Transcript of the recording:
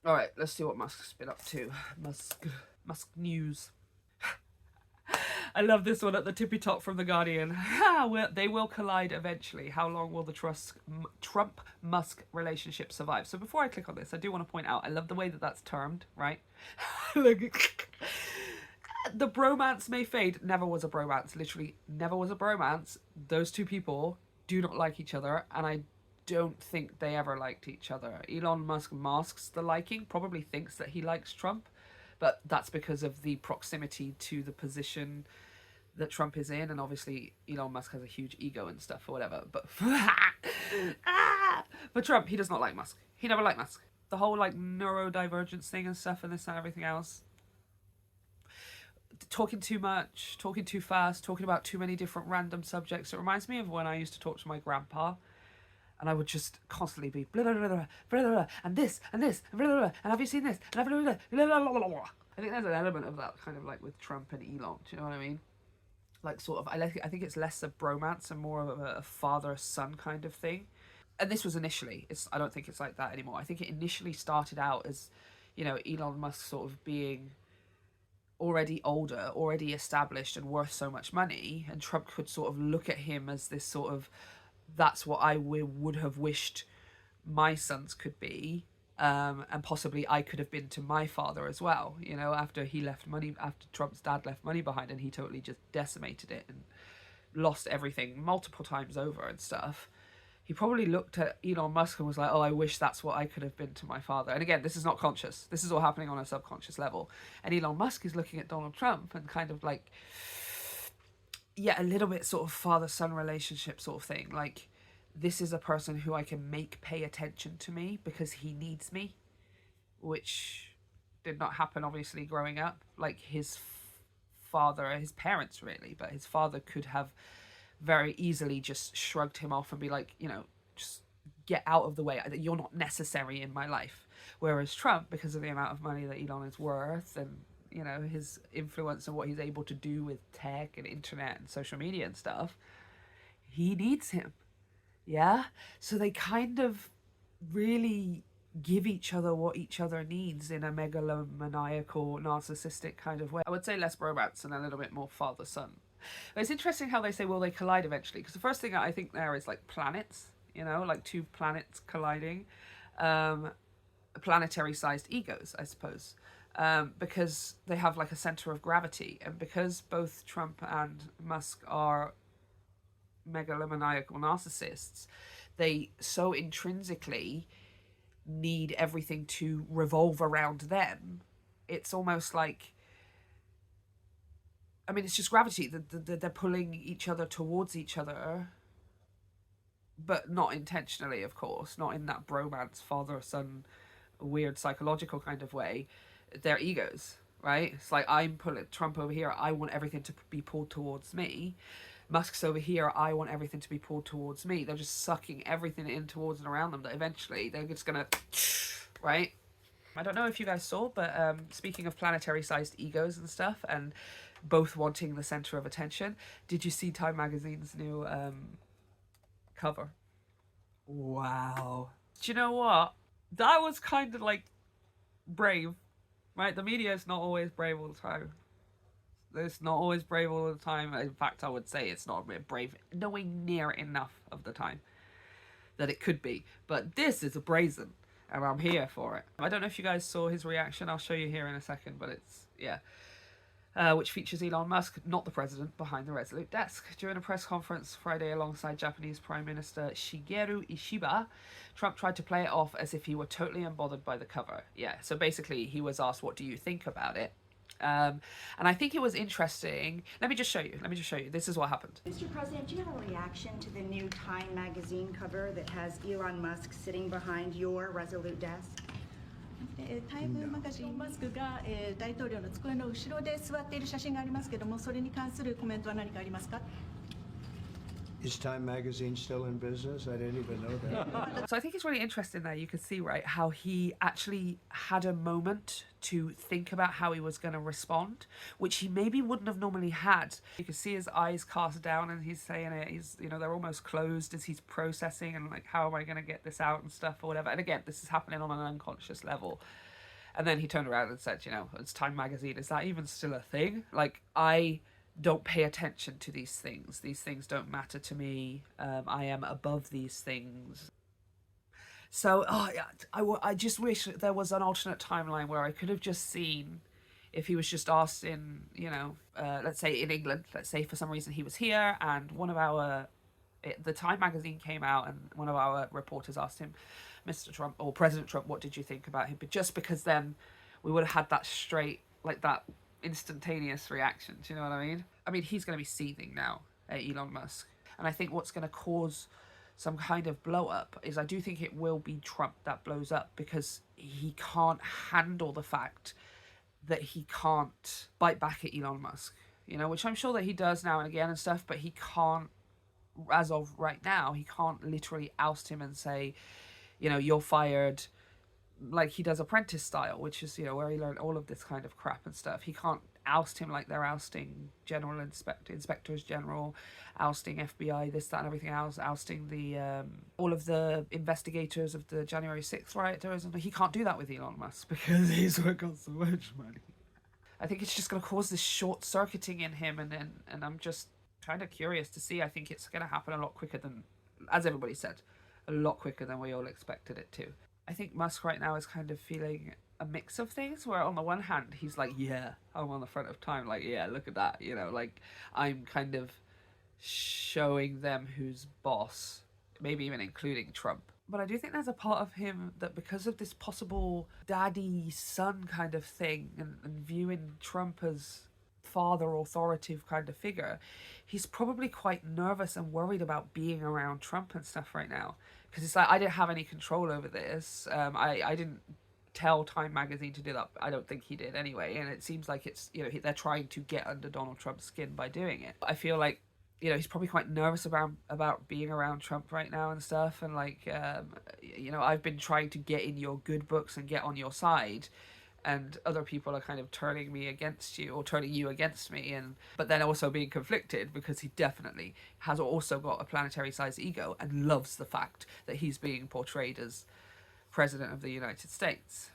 All right, let's see what Musk's been up to. Musk news. I love this one at the tippy top from The Guardian. They will collide eventually. How long will the Trump-Musk relationship survive? So before I click on this, I do want to point out, I love the way that that's termed, right? Like, the bromance may fade. Never was a bromance. Literally, never was a bromance. Those two people do not like each other, and I don't think they ever liked each other. Elon Musk masks the liking, probably thinks that he likes Trump, but that's because of the proximity to the position that Trump is in, and obviously Elon Musk has a huge ego and stuff or whatever. But but Trump, he does not like Musk. He never liked Musk. The whole like neurodivergence thing and stuff and this and everything else. Talking too much, talking too fast, talking about too many different random subjects. It reminds me of when I used to talk to my grandpa, and I would just constantly be blah blah blah blah blah blah, and this and this and blah blah blah, and have you seen this? And blah blah blah blah blah blah. I think there's an element of that kind of like with Trump and Elon. Do you know what I mean? Like sort of, I think it's less a bromance and more of a father-son kind of thing. And this was initially. I don't think it's like that anymore. I think it initially started out as, Elon Musk sort of being already older, already established and worth so much money, and Trump could sort of look at him as this sort of, that's what I would have wished my sons could be, and possibly I could have been to my father as well. After Trump's dad left money behind, and he totally just decimated it and lost everything multiple times over and stuff. He probably looked at Elon Musk and was like, oh, I wish that's what I could have been to my father. And again, this is not conscious. This is all happening on a subconscious level. And Elon Musk is looking at Donald Trump and kind of like, yeah, a little bit sort of father-son relationship sort of thing. Like, this is a person who I can make pay attention to me because he needs me, which did not happen, obviously, growing up. Like, his parents, really, but his father could have very easily just shrugged him off and be like, just get out of the way. You're not necessary in my life. Whereas Trump, because of the amount of money that Elon is worth and, his influence and what he's able to do with tech and internet and social media and stuff, he needs him. Yeah? So they kind of really give each other what each other needs in a megalomaniacal, narcissistic kind of way. I would say less romance and a little bit more father-son. But it's interesting how they say, will they collide eventually? Because the first thing I think there is like planets, like two planets colliding. Planetary-sized egos, I suppose. Because they have like a center of gravity. And because both Trump and Musk are megalomaniacal narcissists, they so intrinsically need everything to revolve around them. It's almost like, I mean, it's just gravity. They're pulling each other towards each other, but not intentionally, of course. Not in that bromance, father-son, weird psychological kind of way. They're egos, right? It's like, I'm pulling Trump over here. I want everything to be pulled towards me. Musk's over here. I want everything to be pulled towards me. They're just sucking everything in towards and around them that eventually they're just going to, right? I don't know if you guys saw, but speaking of planetary-sized egos and stuff, and both wanting the center of attention, did you see Time Magazine's new cover? Wow. Do you know what? That was kind of like brave, right? The media is not always brave all the time. It's not always brave all the time. In fact, I would say it's not brave nowhere near enough of the time that it could be. But this is brazen, and I'm here for it. I don't know if you guys saw his reaction. I'll show you here in a second, but it's, yeah. Which features Elon Musk, not the president, behind the Resolute desk. During a press conference Friday alongside Japanese Prime Minister Shigeru Ishiba, Trump tried to play it off as if he were totally unbothered by the cover. Yeah, so basically he was asked, what do you think about it? And I think it was interesting. Let me just show you. This is what happened. Mr. President, do you have a reaction to the new Time magazine cover that has Elon Musk sitting behind your Resolute desk? タイムマガジンマスクが大統領の机の後ろで座っている写真がありますけども、それに関するコメントは何かありますか? Is Time Magazine still in business? I didn't even know that. So I think it's really interesting there. You can see, right, how he actually had a moment to think about how he was going to respond, which he maybe wouldn't have normally had. You can see his eyes cast down and he's saying it. He's, they're almost closed as he's processing and like, how am I going to get this out and stuff or whatever. And again, this is happening on an unconscious level. And then he turned around and said, you know, it's Time magazine. Is that even still a thing? Like, I don't pay attention to these things. These things don't matter to me. I am above these things. So, oh, yeah, I just wish there was an alternate timeline where I could have just seen if he was just asked in, you know, let's say in England, let's say for some reason he was here and the Time magazine came out and one of our reporters asked him, Mr. Trump or President Trump, what did you think about him? But just because then we would have had that straight, like that instantaneous reaction. Do you know what I mean? I mean, he's going to be seething now, Elon Musk. And I think what's going to cause some kind of blow up is I do think it will be Trump that blows up because he can't handle the fact that he can't bite back at Elon Musk, you know, which I'm sure that he does now and again and stuff, but he can't, as of right now, he can't literally oust him and say, you know, you're fired, like he does Apprentice style, which is, you know, where he learned all of this kind of crap and stuff. He can't oust him like they're ousting inspectors general, ousting FBI, this, that, and everything else, ousting the all of the investigators of the January 6th rioters, and he can't do that with Elon Musk because he's got so much money. I think it's just going to cause this short circuiting in him, and I'm just kind of curious to see. I think it's going to happen a lot quicker than, as everybody said, a lot quicker than we all expected it to. I think Musk right now is kind of feeling a mix of things where on the one hand he's like, yeah, I'm on the front of time, like, yeah, look at that, you know, like I'm kind of showing them who's boss, maybe even including Trump. But I do think there's a part of him that because of this possible daddy son kind of thing and viewing Trump as father authoritative kind of figure, he's probably quite nervous and worried about being around Trump and stuff right now, because it's like, I didn't have any control over this. I didn't tell Time magazine to do that. I don't think he did anyway, and it seems like it's, you know, they're trying to get under Donald Trump's skin by doing it. I feel like, you know, he's probably quite nervous about being around Trump right now and stuff, and like, you know, I've been trying to get in your good books and get on your side, and other people are kind of turning me against you or turning you against me, and but then also being conflicted because he definitely has also got a planetary sized ego and loves the fact that he's being portrayed as president of the United States.